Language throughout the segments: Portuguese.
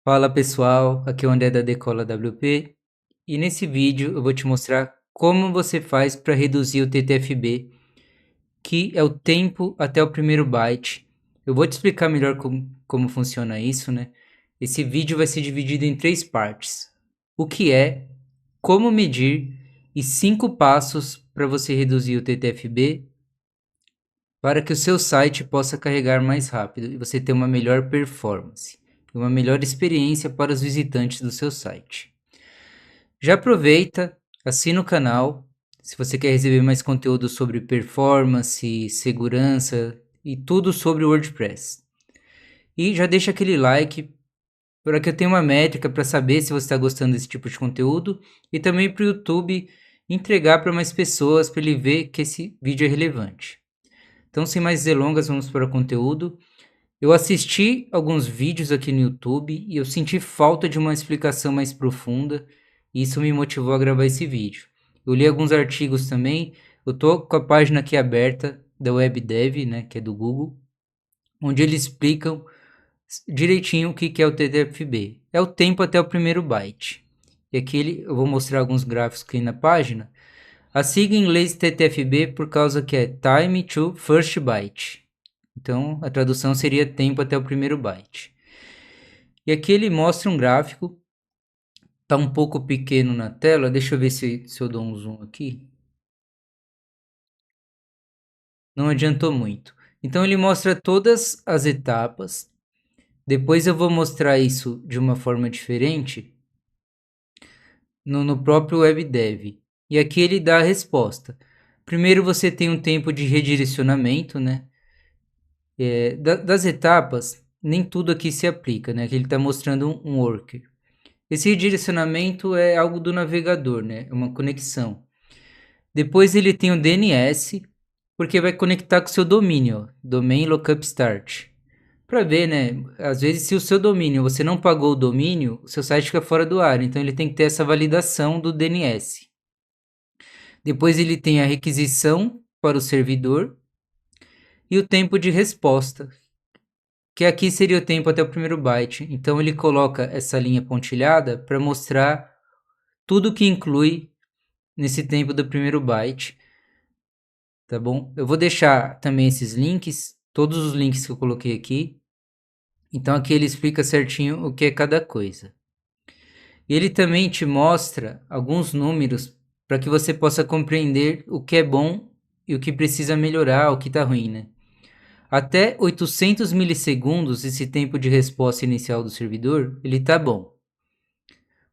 Fala pessoal, aqui é o André da Decola WP e nesse vídeo eu vou te mostrar como você faz para reduzir o TTFB, que é o tempo até o primeiro byte. Eu vou te explicar melhor como funciona isso, né? Esse vídeo vai ser dividido em 3 partes. O que é, como medir e 5 passos para você reduzir o TTFB para que o seu site possa carregar mais rápido e você ter uma melhor performance e uma melhor experiência para os visitantes do seu site. Já aproveita, assina o canal, se você quer receber mais conteúdo sobre performance, segurança e tudo sobre o WordPress. E já deixa aquele like para que eu tenha uma métrica para saber se você está gostando desse tipo de conteúdo e também para o YouTube entregar para mais pessoas para ele ver que esse vídeo é relevante. Então, sem mais delongas, vamos para o conteúdo. Eu assisti alguns vídeos aqui no YouTube e eu senti falta de uma explicação mais profunda e isso me motivou a gravar esse vídeo. Eu li alguns artigos também, eu tô com a página aqui aberta da WebDev, né, que é do Google, onde eles explicam direitinho o que é o TTFB. É o tempo até o primeiro byte. E aqui eu vou mostrar alguns gráficos aqui na página. A sigla em inglês TTFB por causa que é Time to First Byte. Então, a tradução seria tempo até o primeiro byte. E aqui ele mostra um gráfico. Está um pouco pequeno na tela. Deixa eu ver se eu dou um zoom aqui. Não adiantou muito. Então, ele mostra todas as etapas. Depois eu vou mostrar isso de uma forma diferente no próprio WebDev. E aqui ele dá a resposta. Primeiro você tem um tempo de redirecionamento, né? Das etapas, nem tudo aqui se aplica, né? Aqui ele está mostrando um worker. Esse redirecionamento é algo do navegador, né? É uma conexão. Depois ele tem o DNS, porque vai conectar com o seu domínio, Domain Lookup Start. Para ver, né? Às vezes, se o seu domínio, você não pagou o domínio, o seu site fica fora do ar. Então, ele tem que ter essa validação do DNS. Depois, ele tem a requisição para o servidor e o tempo de resposta, que aqui seria o tempo até o primeiro byte. Então, ele coloca essa linha pontilhada para mostrar tudo que inclui nesse tempo do primeiro byte. Tá bom? Eu vou deixar também esses links, todos os links que eu coloquei aqui. Então aqui ele explica certinho o que é cada coisa. E ele também te mostra alguns números para que você possa compreender o que é bom e o que precisa melhorar, o que está ruim, né? Até 800 milissegundos, esse tempo de resposta inicial do servidor, ele tá bom.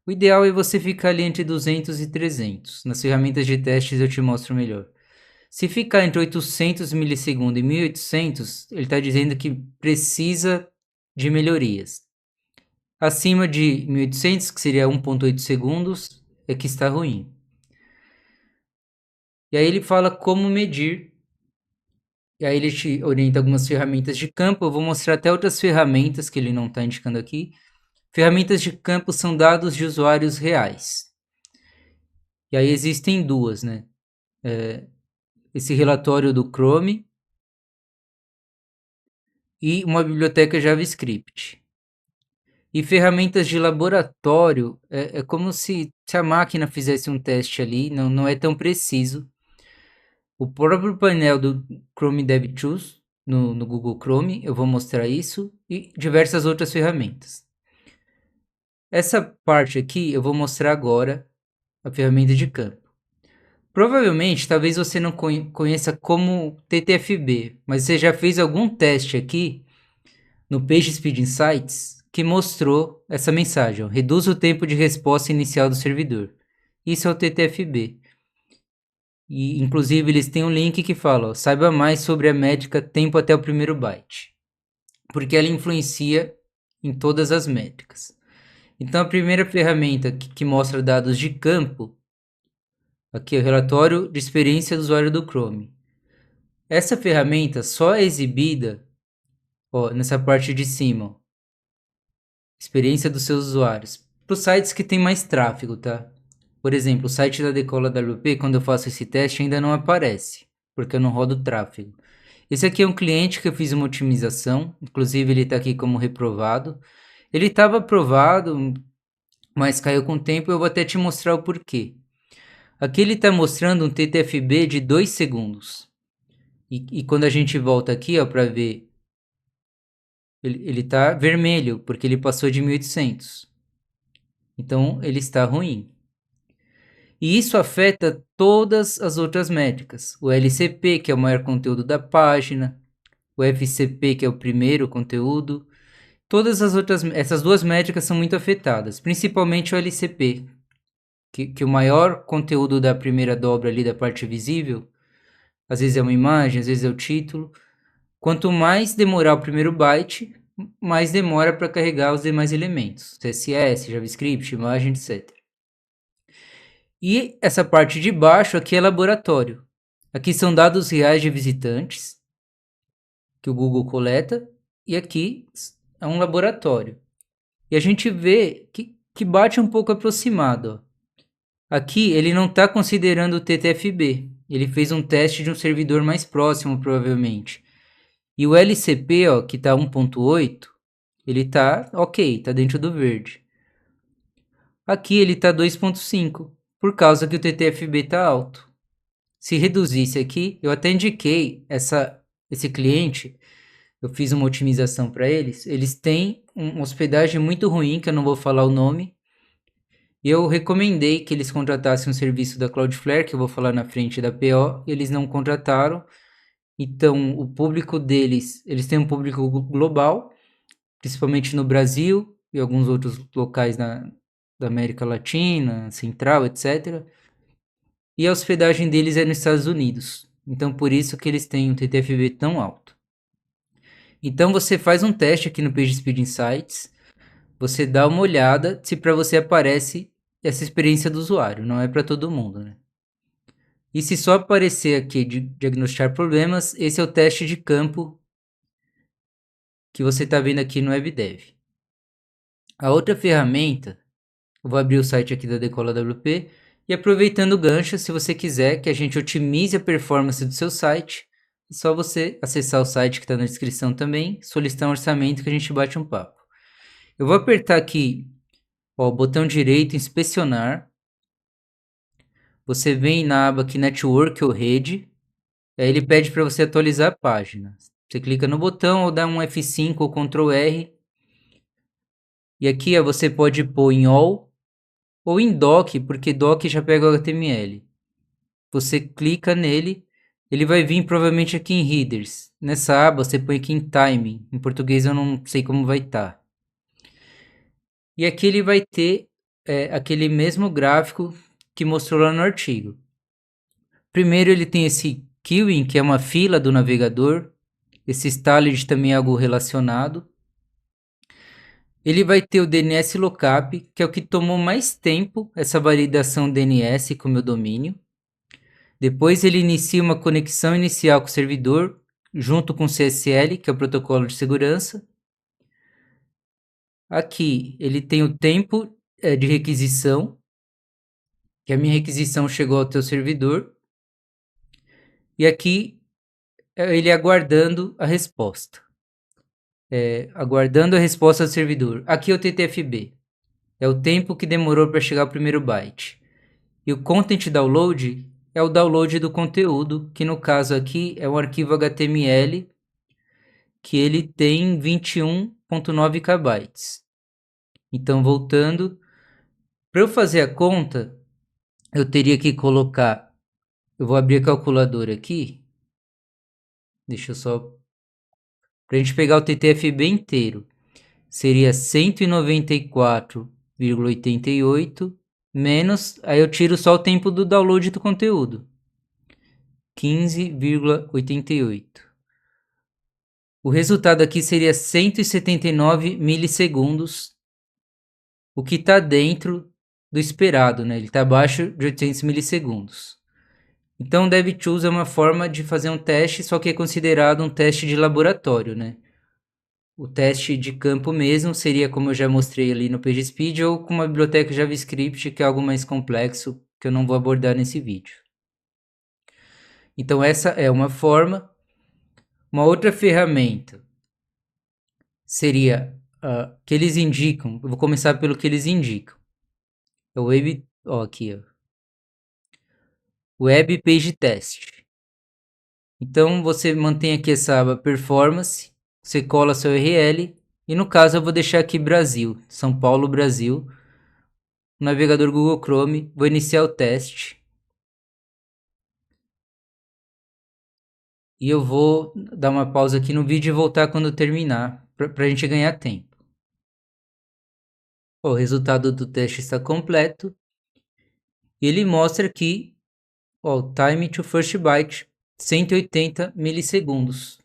O ideal é você ficar ali entre 200 e 300. Nas ferramentas de testes eu te mostro melhor. Se ficar entre 800 milissegundos e 1800, ele está dizendo que precisa de melhorias. Acima de 1800, que seria 1.8 segundos, é que está ruim. E aí ele fala como medir. E aí ele te orienta algumas ferramentas de campo. Eu vou mostrar até outras ferramentas que ele não está indicando aqui. Ferramentas de campo são dados de usuários reais. E aí existem duas, né? Esse relatório do Chrome e uma biblioteca JavaScript. E ferramentas de laboratório é como se a máquina fizesse um teste ali, não é tão preciso. O próprio painel do Chrome DevTools no Google Chrome, eu vou mostrar isso, e diversas outras ferramentas. Essa parte aqui eu vou mostrar agora a ferramenta de campo. Provavelmente, talvez você não conheça como TTFB, mas você já fez algum teste aqui no PageSpeed Insights que mostrou essa mensagem: ó, reduz o tempo de resposta inicial do servidor. Isso é o TTFB. E, inclusive, eles têm um link que fala, ó, saiba mais sobre a métrica tempo até o primeiro byte, porque ela influencia em todas as métricas. Então, a primeira ferramenta que mostra dados de campo, aqui é o relatório de experiência do usuário do Chrome. Essa ferramenta só é exibida, ó, nessa parte de cima, ó, experiência dos seus usuários, para os sites que tem mais tráfego, tá? Por exemplo, o site da Decola WP, quando eu faço esse teste, ainda não aparece, porque eu não rodo tráfego. Esse aqui é um cliente que eu fiz uma otimização, inclusive ele está aqui como reprovado. Ele estava aprovado, mas caiu com o tempo. Eu vou até te mostrar o porquê. Aqui ele está mostrando um TTFB de 2 segundos. E quando a gente volta aqui, ó, para ver, ele está vermelho, porque ele passou de 1800. Então, ele está ruim. E isso afeta todas as outras métricas. O LCP, que é o maior conteúdo da página, o FCP, que é o primeiro conteúdo. Todas as outras, essas duas métricas são muito afetadas, principalmente o LCP, que o maior conteúdo da primeira dobra ali da parte visível, às vezes é uma imagem, às vezes é o título. Quanto mais demorar o primeiro byte, mais demora para carregar os demais elementos, CSS, JavaScript, imagem, etc. E essa parte de baixo aqui é laboratório. Aqui são dados reais de visitantes que o Google coleta, e aqui é um laboratório. E a gente vê que bate um pouco aproximado. Ó. Aqui ele não está considerando o TTFB. Ele fez um teste de um servidor mais próximo, provavelmente. E o LCP, ó, que está 1.8, ele está ok, está dentro do verde. Aqui ele está 2.5, por causa que o TTFB está alto. Se reduzisse aqui, eu até indiquei esse cliente, eu fiz uma otimização para eles têm uma hospedagem muito ruim, que eu não vou falar o nome, e eu recomendei que eles contratassem um serviço da Cloudflare, que eu vou falar na frente da PO, e eles não contrataram. Então, o público deles, eles têm um público global, principalmente no Brasil e alguns outros locais da América Latina, Central, etc. E a hospedagem deles é nos Estados Unidos. Então, por isso que eles têm um TTFB tão alto. Então, você faz um teste aqui no PageSpeed Insights, você dá uma olhada se para você aparece essa experiência do usuário, não é para todo mundo, né? E se só aparecer aqui de diagnosticar problemas, esse é o teste de campo que você está vendo aqui no WebDev. A outra ferramenta, eu vou abrir o site aqui da Decola WP, e aproveitando o gancho, se você quiser que a gente otimize a performance do seu site, é só você acessar o site que está na descrição também, solicitar um orçamento que a gente bate um papo. Eu vou apertar aqui ó, o botão direito, inspecionar. Você vem na aba aqui Network ou Rede, aí ele pede para você atualizar a página. Você clica no botão ou dá um F5 ou Ctrl R. E aqui ó, você pode pôr em All ou em Doc, porque Doc já pega o HTML. Você clica nele, ele vai vir provavelmente aqui em Headers. Nessa aba você põe aqui em Timing. Em português eu não sei como vai estar. E aqui ele vai ter aquele mesmo gráfico que mostrou lá no artigo. Primeiro ele tem esse queuing, que é uma fila do navegador. Esse styled também é algo relacionado. Ele vai ter o DNS Lookup, que é o que tomou mais tempo, essa validação DNS com o meu domínio. Depois ele inicia uma conexão inicial com o servidor, junto com o CSL, que é o protocolo de segurança. Aqui ele tem o tempo de requisição, que a minha requisição chegou ao teu servidor. E aqui ele aguardando a resposta. Aguardando a resposta do servidor. Aqui é o TTFB. É o tempo que demorou para chegar o primeiro byte. E o Content Download é o download do conteúdo, que no caso aqui é um arquivo HTML, que ele tem 21.9 KB. Então, voltando, para eu fazer a conta, eu teria que colocar... Eu vou abrir a calculadora aqui. Deixa eu só... Para a gente pegar o TTFB inteiro, seria 194,88 menos... Aí eu tiro só o tempo do download do conteúdo. 15,88. O resultado aqui seria 179 milissegundos, o que está dentro do esperado, né? Ele está abaixo de 800 milissegundos. Então, o DevTools é uma forma de fazer um teste, só que é considerado um teste de laboratório, né? O teste de campo mesmo seria, como eu já mostrei ali no PageSpeed, ou com uma biblioteca JavaScript, que é algo mais complexo, que eu não vou abordar nesse vídeo. Então, essa é uma forma. Uma outra ferramenta seria que eles indicam. Eu vou começar pelo que eles indicam. É o Web, ó, aqui, ó. Web Page Test. Então você mantém aqui essa aba Performance, você cola seu URL e no caso eu vou deixar aqui Brasil, São Paulo, Brasil. Navegador Google Chrome, vou iniciar o teste. E eu vou dar uma pausa aqui no vídeo e voltar quando terminar, para a gente ganhar tempo. O resultado do teste está completo. E ele mostra aqui, ó, time to first byte, 180 milissegundos.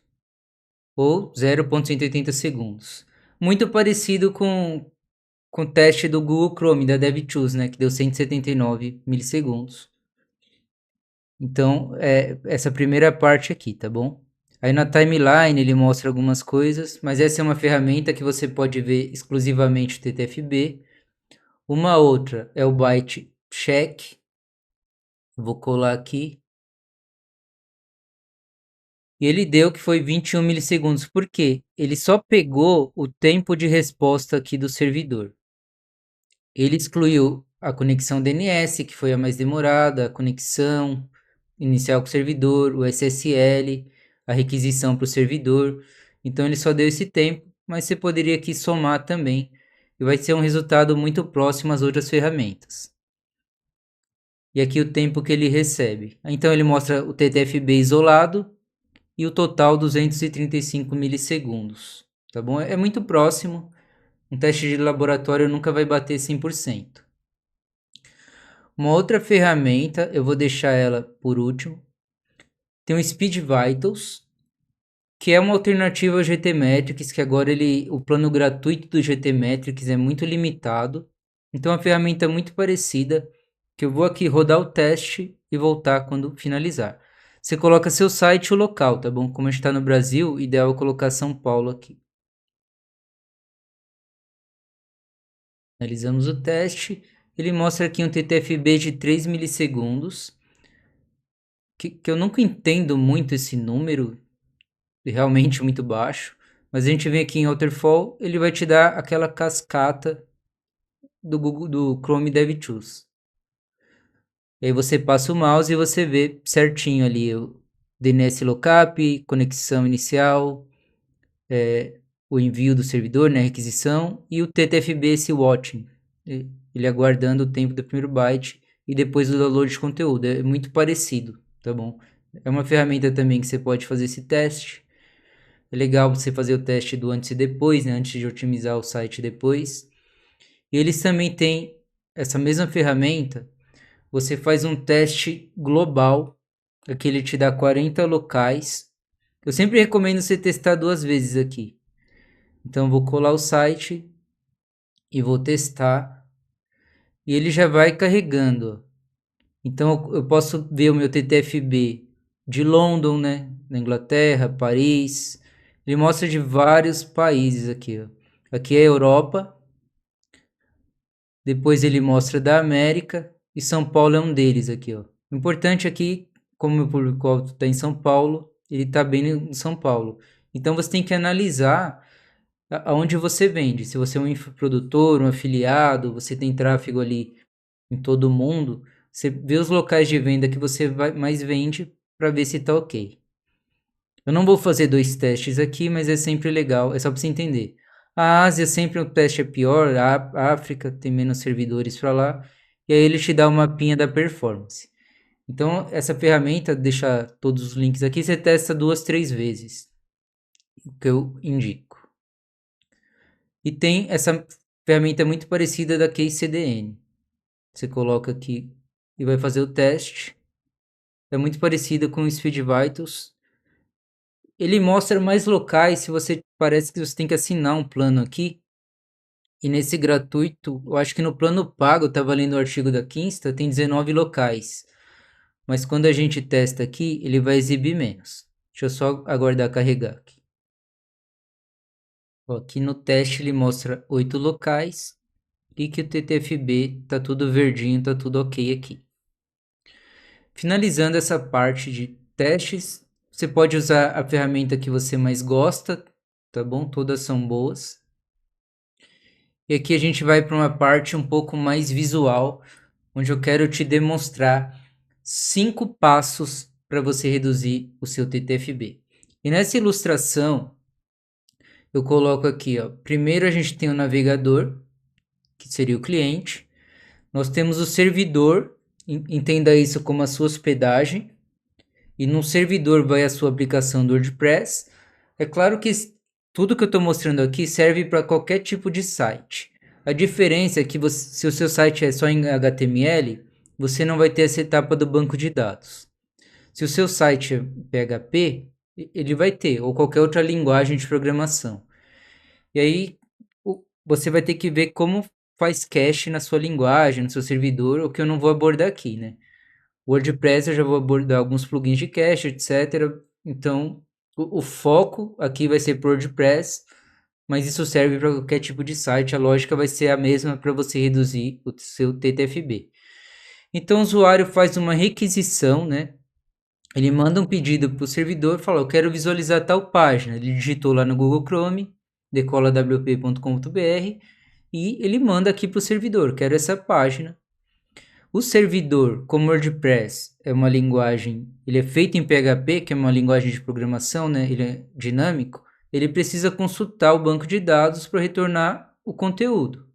Ou 0,180 segundos. Muito parecido com o teste do Google Chrome, da DevTools, né, que deu 179 milissegundos. Então, essa primeira parte aqui, tá bom? Aí na timeline ele mostra algumas coisas, mas essa é uma ferramenta que você pode ver exclusivamente o TTFB. Uma outra é o Byte Check. Vou colar aqui. E ele deu que foi 21 milissegundos. Por quê? Ele só pegou o tempo de resposta aqui do servidor. Ele excluiu a conexão DNS, que foi a mais demorada, a conexão inicial com o servidor, o SSL, a requisição para o servidor. Então ele só deu esse tempo, mas você poderia aqui somar também. E vai ser um resultado muito próximo às outras ferramentas. E aqui o tempo que ele recebe. Então ele mostra o TTFB isolado e o total 235 milissegundos. Tá bom? É muito próximo. Um teste de laboratório nunca vai bater 100%. Uma outra ferramenta, eu vou deixar ela por último, tem o Speed Vitals, que é uma alternativa ao GTmetrix, que agora o plano gratuito do GTmetrix é muito limitado. Então, é uma ferramenta muito parecida, que eu vou aqui rodar o teste e voltar quando finalizar. Você coloca seu site e o local, tá bom? Como a gente está no Brasil, ideal é colocar São Paulo aqui. Finalizamos o teste. Ele mostra aqui um TTFB de 3 milissegundos, que eu nunca entendo muito esse número, realmente muito baixo. Mas a gente vem aqui em Waterfall, ele vai te dar aquela cascata do Google, do Chrome DevTools. E aí você passa o mouse e você vê certinho ali o DNS lookup, conexão inicial, o envio do servidor, né, requisição, e o TTFB, esse watching, ele aguardando o tempo do primeiro byte e depois o download de conteúdo. É muito parecido, tá bom? É uma ferramenta também que você pode fazer esse teste. É legal você fazer o teste do antes e depois, né, antes de otimizar o site depois. E eles também têm essa mesma ferramenta, você faz um teste global, aqui ele te dá 40 locais. Eu sempre recomendo você testar 2 vezes aqui. Então eu vou colar o site e vou testar. E ele já vai carregando. Então eu posso ver o meu TTFB de London, né? Na Inglaterra, Paris. Ele mostra de vários países aqui, ó. Aqui é a Europa. Depois ele mostra da América. E São Paulo é um deles aqui, ó. O importante aqui, como o meu público-alvo está em São Paulo, ele está bem em São Paulo. Então você tem que analisar aonde você vende. Se você é um infoprodutor, um afiliado, você tem tráfego ali em todo o mundo, você vê os locais de venda que você mais vende para ver se está ok. Eu não vou fazer 2 testes aqui, mas é sempre legal, é só para você entender. A Ásia sempre o teste é pior, a África tem menos servidores para lá, e aí ele te dá uma mapinha da performance. Então, essa ferramenta, deixa todos os links aqui, você testa 2, 3 vezes, o que eu indico. E tem essa ferramenta muito parecida da KCDN. Você coloca aqui e vai fazer o teste. É muito parecida com o Speed Vitals. Ele mostra mais locais, se você parece que você tem que assinar um plano aqui. E nesse gratuito, eu acho que no plano pago, tá valendo o artigo da Kinsta, tem 19 locais. Mas quando a gente testa aqui, ele vai exibir menos. Deixa eu só aguardar carregar aqui. Ó, aqui no teste ele mostra 8 locais e que o TTFB tá tudo verdinho, tá tudo ok aqui. Finalizando essa parte de testes, você pode usar a ferramenta que você mais gosta, tá bom? Todas são boas. E aqui a gente vai para uma parte um pouco mais visual, onde eu quero te demonstrar 5 passos para você reduzir o seu TTFB. E nessa ilustração, eu coloco aqui, ó, primeiro a gente tem o navegador, que seria o cliente. Nós temos o servidor, entenda isso como a sua hospedagem. E no servidor vai a sua aplicação do WordPress. É claro que tudo que eu estou mostrando aqui serve para qualquer tipo de site. A diferença é que se o seu site é só em HTML, você não vai ter essa etapa do banco de dados. Se o seu site é PHP, ele vai ter, ou qualquer outra linguagem de programação. E aí você vai ter que ver como faz cache na sua linguagem, no seu servidor, o que eu não vou abordar aqui, né? O WordPress eu já vou abordar alguns plugins de cache, etc. Então, o foco aqui vai ser para o WordPress, mas isso serve para qualquer tipo de site. A lógica vai ser a mesma para você reduzir o seu TTFB. Então, o usuário faz uma requisição, né? Ele manda um pedido para o servidor, fala, eu quero visualizar tal página. Ele digitou lá no Google Chrome, decolawp.com.br, e ele manda aqui para o servidor, quero essa página. O servidor, como WordPress é uma linguagem, ele é feito em PHP, que é uma linguagem de programação, né? Ele é dinâmico, ele precisa consultar o banco de dados para retornar o conteúdo.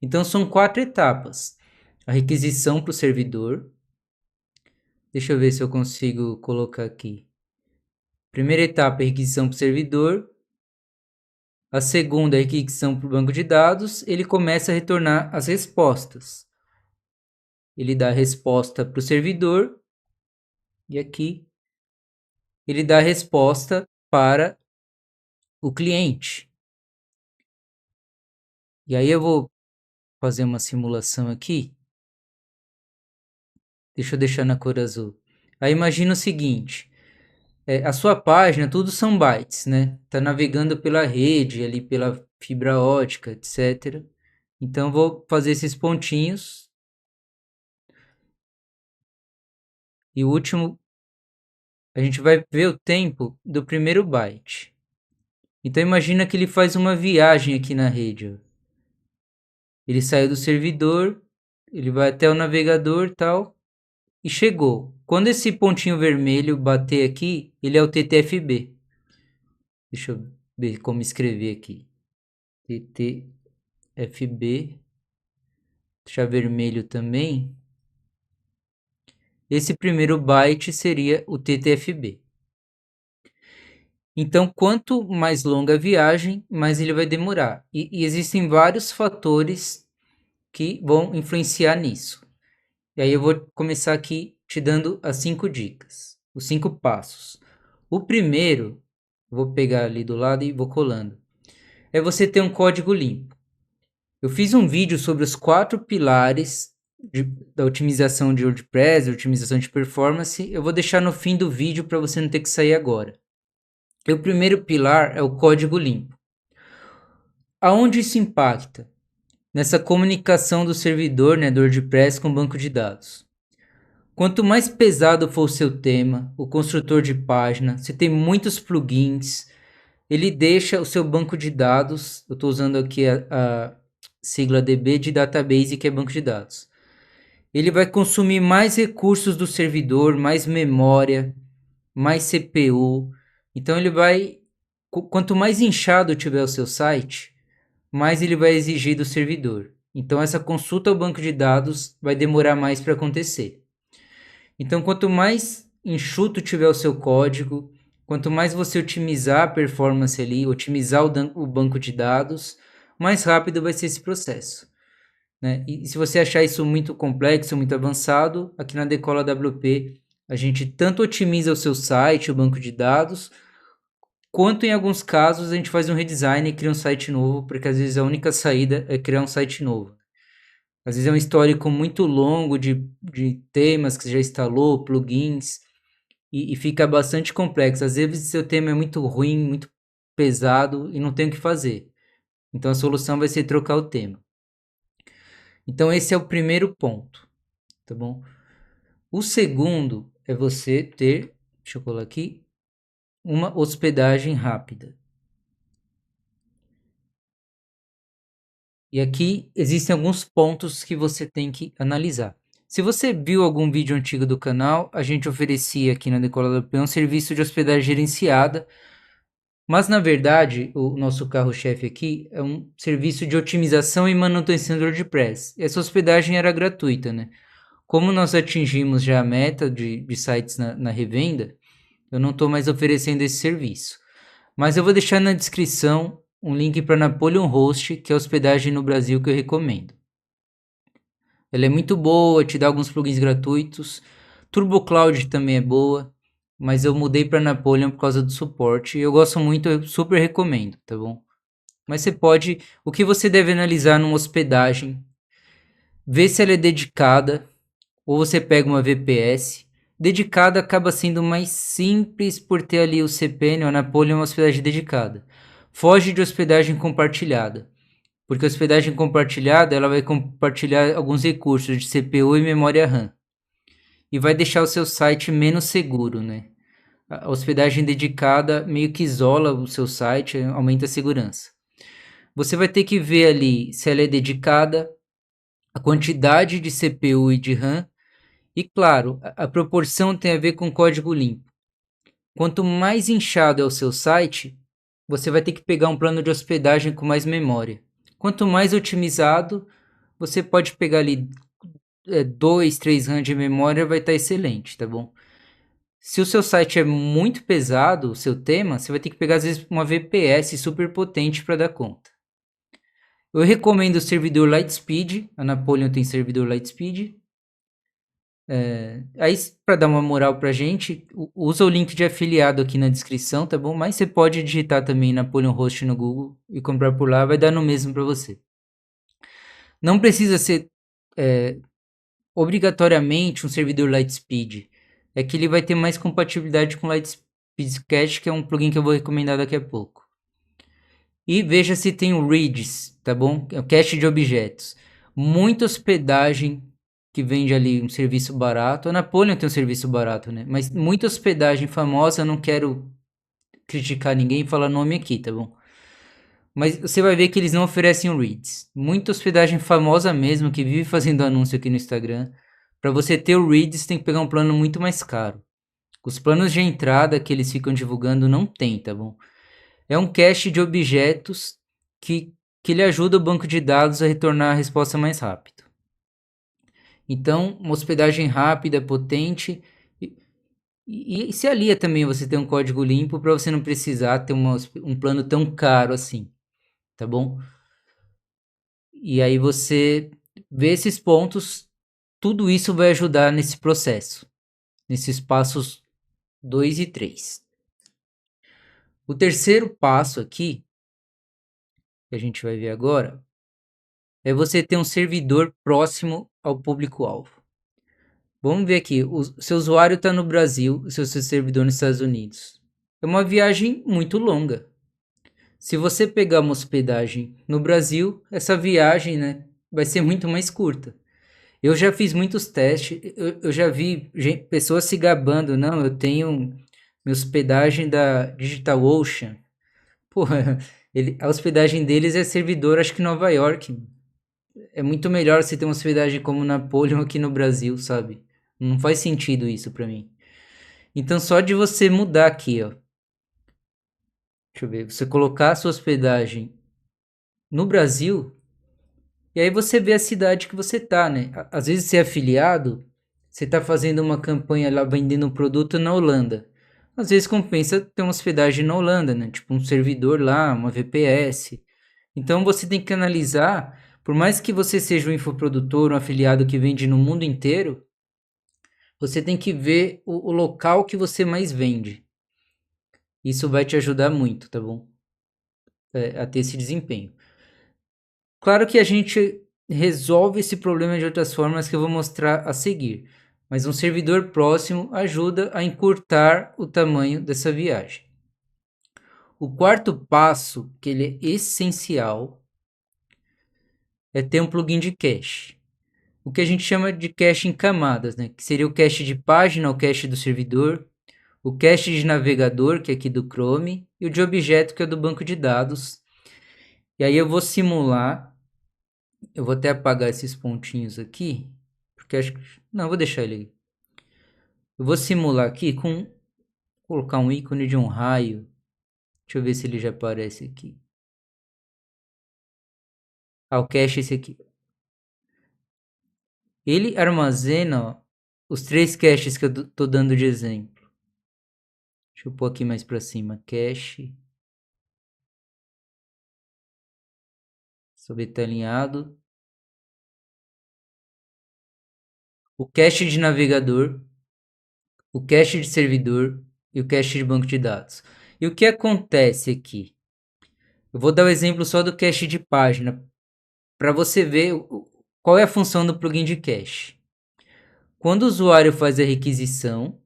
Então são 4 etapas. A requisição para o servidor. Deixa eu ver se eu consigo colocar aqui. Primeira etapa é requisição para o servidor. A segunda é requisição para o banco de dados. Ele começa a retornar as respostas. Ele dá a resposta para o servidor. E aqui ele dá a resposta para o cliente. E aí eu vou fazer uma simulação aqui. Deixa eu deixar na cor azul. Aí imagina o seguinte, a sua página, tudo são bytes, né? Tá navegando pela rede, ali pela fibra ótica, etc. Então eu vou fazer esses pontinhos. E o último, a gente vai ver o tempo do primeiro byte. Então imagina que ele faz uma viagem aqui na rede. Ele saiu do servidor, ele vai até o navegador e tal, e chegou. Quando esse pontinho vermelho bater aqui, ele é o TTFB. Deixa eu ver como escrever aqui. TTFB. Deixar vermelho também. Esse primeiro byte seria o TTFB. Então, quanto mais longa a viagem, mais ele vai demorar. E existem vários fatores que vão influenciar nisso. E aí eu vou começar aqui te dando as 5 dicas, os 5 passos. O primeiro, vou pegar ali do lado e vou colando, é você ter um código limpo. Eu fiz um vídeo sobre os 4 pilares da otimização de WordPress, otimização de performance. Eu vou deixar no fim do vídeo para você não ter que sair agora. E o primeiro pilar é o código limpo. Aonde isso impacta? Nessa comunicação do servidor, né, do WordPress com o banco de dados. Quanto mais pesado for o seu tema, o construtor de página, você tem muitos plugins, ele deixa o seu banco de dados, eu estou usando aqui a sigla DB de database, que é banco de dados. Ele vai consumir mais recursos do servidor, mais memória, mais CPU. Então ele vai, quanto mais inchado tiver o seu site, mais ele vai exigir do servidor. Então essa consulta ao banco de dados vai demorar mais para acontecer. Então, quanto mais enxuto tiver o seu código, quanto mais você otimizar a performance ali, otimizar o banco de dados, mais rápido vai ser esse processo, né? E se você achar isso muito complexo, muito avançado, aqui na Decola WP, a gente tanto otimiza o seu site, o banco de dados, quanto em alguns casos a gente faz um redesign e cria um site novo, porque às vezes a única saída é criar um site novo. Às vezes é um histórico muito longo de temas que você já instalou, plugins, e fica bastante complexo. Às vezes seu tema é muito ruim, muito pesado e não tem o que fazer. Então a solução vai ser trocar o tema. Então esse é o primeiro ponto, tá bom? O segundo é você ter, deixa eu colar aqui, uma hospedagem rápida. E aqui existem alguns pontos que você tem que analisar. Se você viu algum vídeo antigo do canal, a gente oferecia aqui na Decola WP um serviço de hospedagem gerenciada, mas na verdade o nosso carro-chefe aqui é um serviço de otimização e manutenção do WordPress. Essa hospedagem era gratuita, né? Como nós atingimos já a meta de sites na revenda, eu não estou mais oferecendo esse serviço. Mas eu vou deixar na descrição um link para Napoleon Host, que é a hospedagem no Brasil que eu recomendo. Ela é muito boa, te dá alguns plugins gratuitos. TurboCloud também é boa, mas eu mudei para Napoleon por causa do suporte. Eu gosto muito, eu super recomendo, tá bom? Mas você pode, o que você deve analisar numa hospedagem, ver se ela é dedicada, ou você pega uma VPS. Dedicada acaba sendo mais simples por ter ali o CPN, o Napoleon é uma hospedagem dedicada. Foge de hospedagem compartilhada, porque a hospedagem compartilhada ela vai compartilhar alguns recursos de CPU e memória RAM e vai deixar o seu site menos seguro, né? A hospedagem dedicada meio que isola o seu site, aumenta a segurança. Você vai ter que ver ali se ela é dedicada, a quantidade de CPU e de RAM e, claro, a proporção tem a ver com código limpo. Quanto mais inchado é o seu site, você vai ter que pegar um plano de hospedagem com mais memória. Quanto mais otimizado, você pode pegar ali 2, 3 RAM de memória, vai estar excelente, tá bom? Se o seu site é muito pesado, o seu tema, você vai ter que pegar às vezes uma VPS super potente para dar conta. Eu recomendo o servidor Lightspeed, a Napoleon tem servidor Lightspeed. Aí, para dar uma moral pra gente, usa o link de afiliado aqui na descrição, tá bom? Mas você pode digitar também Napoleon Host no Google e comprar por lá, vai dar no mesmo para você. Não precisa ser obrigatoriamente um servidor Lightspeed. É que ele vai ter mais compatibilidade com Lightspeed Cache, que é um plugin que eu vou recomendar daqui a pouco. E veja se tem o Redis, tá bom? É o cache de objetos. Muita hospedagem que vende ali um serviço barato. A Napoleon tem um serviço barato, né? Mas muita hospedagem famosa, eu não quero criticar ninguém e falar nome aqui, tá bom? Mas você vai ver que eles não oferecem o Reads. Muita hospedagem famosa mesmo, que vive fazendo anúncio aqui no Instagram. Para você ter o Reads, tem que pegar um plano muito mais caro. Os planos de entrada que eles ficam divulgando não tem, tá bom? É um cache de objetos que ele ajuda o banco de dados a retornar a resposta mais rápido. Então, uma hospedagem rápida, potente, e se alia também você ter um código limpo para você não precisar ter um plano tão caro assim, tá bom? E aí você vê esses pontos, tudo isso vai ajudar nesse processo, nesses passos 2 e 3. O terceiro passo aqui, que a gente vai ver agora, é você ter um servidor próximo ao público-alvo. Vamos ver aqui, o seu usuário está no Brasil, o seu servidor nos Estados Unidos. É uma viagem muito longa. Se você pegar uma hospedagem no Brasil, essa viagem, né, vai ser muito mais curta. Eu já fiz muitos testes, eu já vi pessoas se gabando, não, eu tenho minha hospedagem da DigitalOcean. Porra, a hospedagem deles é servidor, acho que em Nova York. É muito melhor você ter uma hospedagem como Napoleon aqui no Brasil, sabe? Não faz sentido isso pra mim. Então, só de você mudar aqui, ó. Deixa eu ver. Você colocar a sua hospedagem no Brasil, e aí você vê a cidade que você tá, né? Às vezes você é afiliado, você tá fazendo uma campanha lá vendendo um produto na Holanda. Às vezes compensa ter uma hospedagem na Holanda, né? Tipo um servidor lá, uma VPS. Então você tem que analisar, por mais que você seja um infoprodutor, um afiliado que vende no mundo inteiro, você tem que ver o local que você mais vende. Isso vai te ajudar muito, tá bom? A ter esse desempenho. Claro que a gente resolve esse problema de outras formas que eu vou mostrar a seguir. Mas um servidor próximo ajuda a encurtar o tamanho dessa viagem. O quarto passo, que ele é essencial, é ter um plugin de cache. O que a gente chama de cache em camadas, né? Que seria o cache de página, o cache do servidor, o cache de navegador, que é aqui do Chrome, e o de objeto, que é do banco de dados. E aí eu vou simular Eu vou até apagar esses pontinhos aqui, porque acho que... Não, eu vou deixar ele aí. Eu vou simular aqui com... Colocar um ícone de um raio. Deixa eu ver se ele já aparece aqui. Ah, o cache é esse aqui. Ele armazena, ó, os 3 caches que eu tô dando de exemplo. Deixa eu pôr aqui mais para cima. Cache. Sobre tá alinhado. O cache de navegador. O cache de servidor. E o cache de banco de dados. E o que acontece aqui? Eu vou dar o exemplo só do cache de página. Para você ver qual é a função do plugin de cache. Quando o usuário faz a requisição,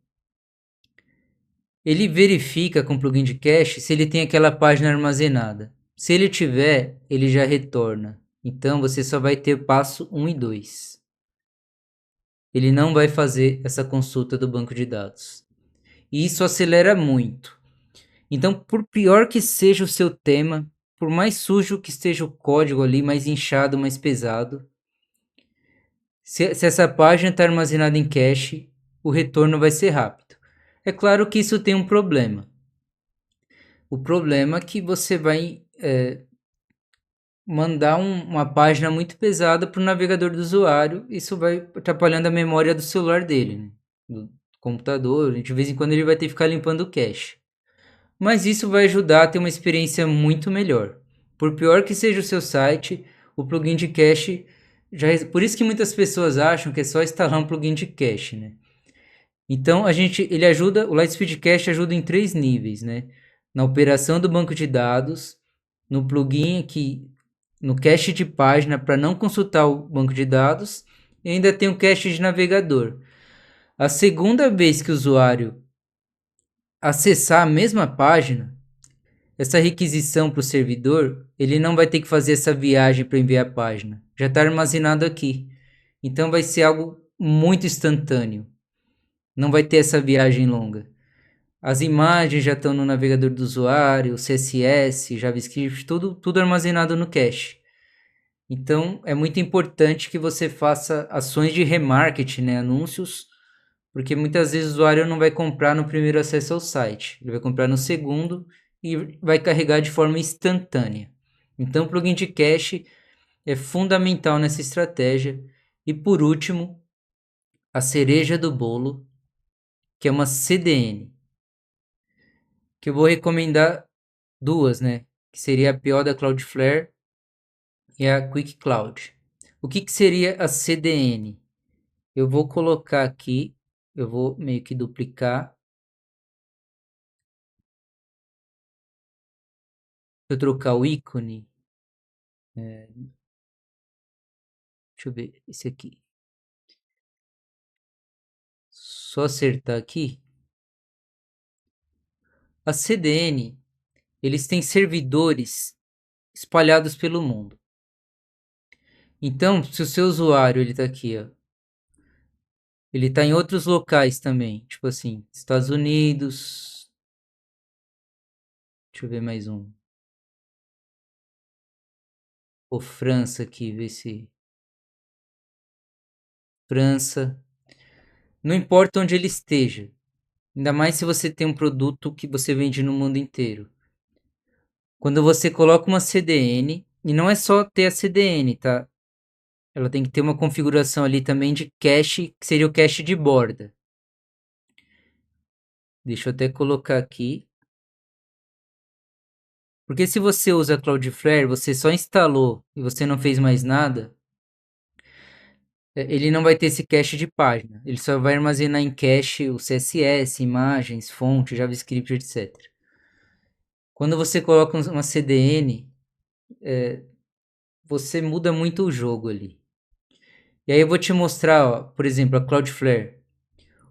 ele verifica com o plugin de cache se ele tem aquela página armazenada. Se ele tiver, ele já retorna. Então você só vai ter passo 1 e 2. Ele não vai fazer essa consulta do banco de dados. E isso acelera muito. Então, por pior que seja o seu tema, por mais sujo que esteja o código ali, mais inchado, mais pesado, se essa página está armazenada em cache, o retorno vai ser rápido. É claro que isso tem um problema. O problema é que você vai mandar uma página muito pesada para o navegador do usuário. Isso vai atrapalhando a memória do celular dele, né? Do computador. De vez em quando ele vai ter que ficar limpando o cache. Mas isso vai ajudar a ter uma experiência muito melhor. Por pior que seja o seu site, o plugin de cache... Por isso que muitas pessoas acham que é só instalar um plugin de cache, né? Então, ele ajuda, o Lightspeed Cache ajuda em 3 níveis, né? Na operação do banco de dados, no plugin aqui, no cache de página para não consultar o banco de dados, e ainda tem o cache de navegador. A segunda vez que o usuário acessar a mesma página, essa requisição para o servidor, ele não vai ter que fazer essa viagem para enviar a página. Já está armazenado aqui. Então vai ser algo muito instantâneo. Não vai ter essa viagem longa. As imagens já estão no navegador do usuário, CSS, JavaScript, tudo armazenado no cache. Então, é muito importante que você faça ações de remarketing, né, anúncios, porque muitas vezes o usuário não vai comprar no primeiro acesso ao site, ele vai comprar no segundo e vai carregar de forma instantânea. Então, o plugin de cache é fundamental nessa estratégia. E por último, a cereja do bolo, que é uma CDN, que eu vou recomendar duas, né? Que seria a pior da Cloudflare e a Quick Cloud. O que seria a CDN? Eu vou colocar aqui, eu vou meio que duplicar. Deixa eu trocar o ícone. Deixa eu ver, esse aqui. Só acertar aqui. A CDN, eles têm servidores espalhados pelo mundo. Então, se o seu usuário ele tá aqui, ó, ele tá em outros locais também, tipo assim, Estados Unidos. Deixa eu ver mais um. Ou França aqui, ver se França. Não importa onde ele esteja. Ainda mais se você tem um produto que você vende no mundo inteiro. Quando você coloca uma CDN, e não é só ter a CDN, tá? Ela tem que ter uma configuração ali também de cache, que seria o cache de borda. Deixa eu até colocar aqui. Porque se você usa Cloudflare, você só instalou e você não fez mais nada, ele não vai ter esse cache de página. Ele só vai armazenar em cache o CSS, imagens, fonte, JavaScript, etc. Quando você coloca uma CDN, você muda muito o jogo ali. E aí eu vou te mostrar, ó, por exemplo, a Cloudflare.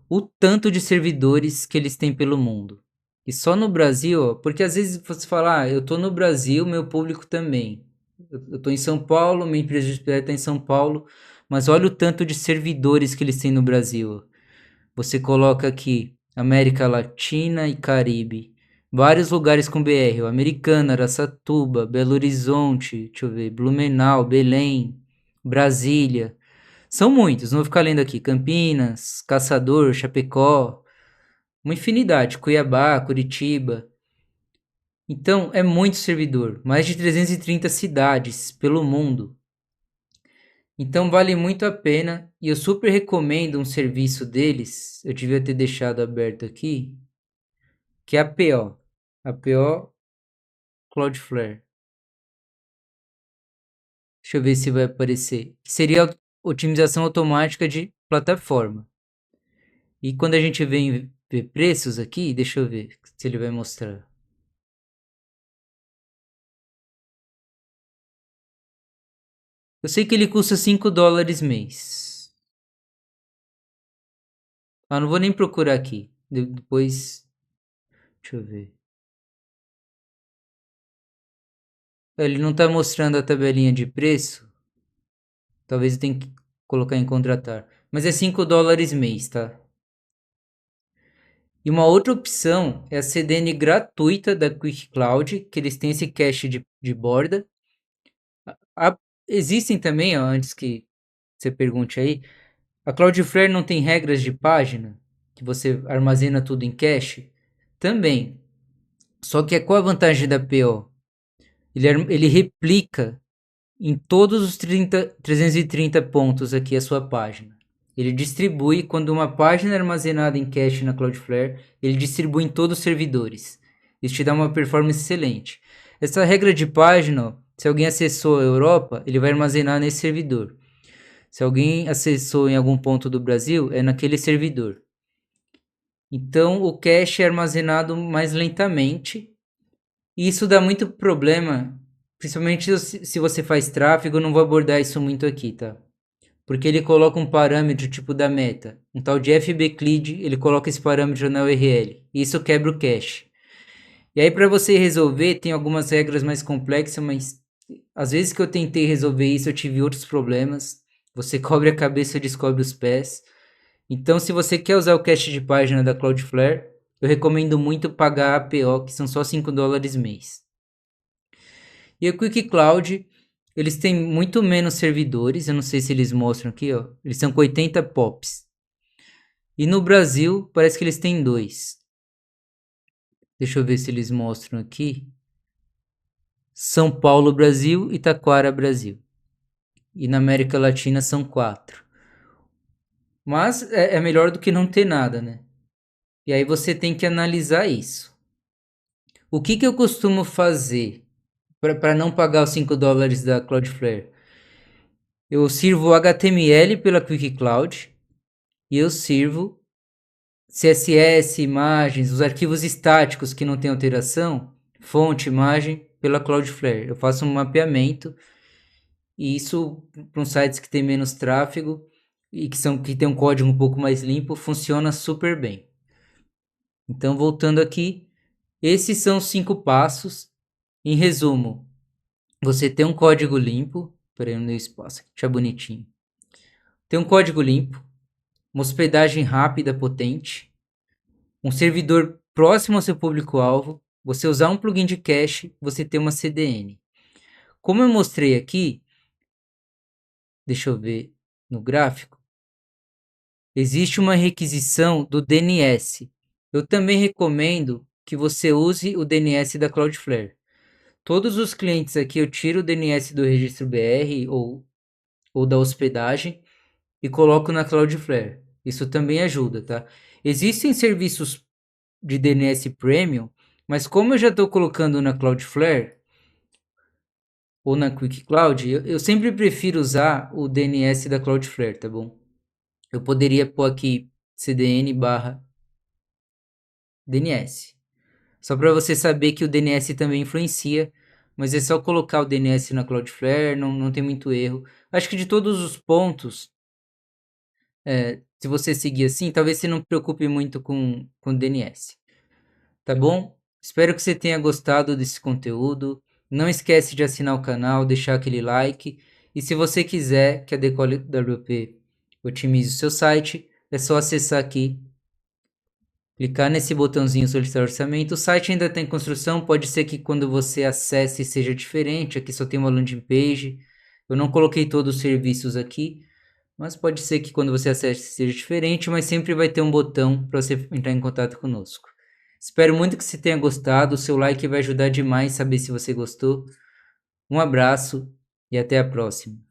O tanto de servidores que eles têm pelo mundo. E só no Brasil, ó, porque às vezes você fala, eu tô no Brasil, meu público também. Eu tô em São Paulo, minha empresa de hospedagem tá em São Paulo, mas olha o tanto de servidores que eles têm no Brasil. Você coloca aqui América Latina e Caribe, vários lugares com BR, Americana, Araçatuba, Belo Horizonte, deixa eu ver, Blumenau, Belém, Brasília. São muitos, não vou ficar lendo aqui. Campinas, Caçador, Chapecó, uma infinidade. Cuiabá, Curitiba. Então, é muito servidor. Mais de 330 cidades pelo mundo. Então, vale muito a pena. E eu super recomendo um serviço deles. Eu devia ter deixado aberto aqui. Que é a APO. APO Cloudflare. Deixa eu ver se vai aparecer. Que seria a otimização automática de plataforma. E quando a gente vem ver preços aqui, deixa eu ver se ele vai mostrar. Eu sei que ele custa $5 mês. Ah, não vou nem procurar aqui. Depois, deixa eu ver. Ele não tá mostrando a tabelinha de preço. Talvez eu tenha que colocar em contratar. Mas é $5 mês, tá? E uma outra opção é a CDN gratuita da Quick Cloud, que eles têm esse cache de borda. Existem também, ó, antes que você pergunte aí, a Cloudflare não tem regras de página, que você armazena tudo em cache? Também. Só que qual a vantagem da PO? Ele replica em todos os 330 pontos aqui a sua página. Ele distribui, quando uma página é armazenada em cache na Cloudflare, ele distribui em todos os servidores. Isso te dá uma performance excelente. Essa regra de página, ó, se alguém acessou a Europa, ele vai armazenar nesse servidor. Se alguém acessou em algum ponto do Brasil, é naquele servidor. Então, o cache é armazenado mais lentamente. E isso dá muito problema, principalmente se você faz tráfego. Eu não vou abordar isso muito aqui, tá? Porque ele coloca um parâmetro tipo da meta. Um tal de FBclid, ele coloca esse parâmetro na URL. E isso quebra o cache. E aí, para você resolver, tem algumas regras mais complexas, mas às vezes que eu tentei resolver isso, eu tive outros problemas. Você cobre a cabeça e descobre os pés. Então, se você quer usar o cache de página da Cloudflare, eu recomendo muito pagar a APO, que são só $5 mês. E a Quick Cloud, eles têm muito menos servidores, eu não sei se eles mostram aqui, ó. Eles são com 80 POPs. E no Brasil, parece que eles têm 2. Deixa eu ver se eles mostram aqui. São Paulo, Brasil e Taquara, Brasil. E na América Latina são 4. Mas é melhor do que não ter nada, né? E aí você tem que analisar isso. O que eu costumo fazer para não pagar os $5 da Cloudflare? Eu sirvo HTML pela Quick Cloud e eu sirvo CSS, imagens, os arquivos estáticos que não tem alteração, fonte, imagem, pela Cloudflare. Eu faço um mapeamento e isso para uns sites que tem menos tráfego e que tem um código um pouco mais limpo, funciona super bem. Então, voltando aqui, esses são os 5 passos. Em resumo, você tem um código limpo. Peraí, não deu espaço aqui, deixa bonitinho. Tem um código limpo, uma hospedagem rápida, potente, um servidor próximo ao seu público-alvo, você usar um plugin de cache, você ter uma CDN. Como eu mostrei aqui, deixa eu ver no gráfico, existe uma requisição do DNS. Eu também recomendo que você use o DNS da Cloudflare. Todos os clientes aqui eu tiro o DNS do registro BR ou da hospedagem e coloco na Cloudflare. Isso também ajuda, tá? Existem serviços de DNS Premium, mas como eu já estou colocando na Cloudflare ou na Quick Cloud, eu sempre prefiro usar o DNS da Cloudflare, tá bom? Eu poderia pôr aqui cdn barra DNS. Só para você saber que o DNS também influencia, mas é só colocar o DNS na Cloudflare, não tem muito erro. Acho que de todos os pontos, se você seguir assim, talvez você não se preocupe muito com o DNS. Tá bom? Espero que você tenha gostado desse conteúdo. Não esquece de assinar o canal, deixar aquele like. E se você quiser que a Decole WP otimize o seu site, é só acessar aqui, clicar nesse botãozinho solicitar orçamento. O site ainda está em construção, pode ser que quando você acesse seja diferente. Aqui só tem uma landing page. Eu não coloquei todos os serviços aqui, mas pode ser que quando você acesse seja diferente, mas sempre vai ter um botão para você entrar em contato conosco. Espero muito que você tenha gostado, o seu like vai ajudar demais a saber se você gostou. Um abraço e até a próxima.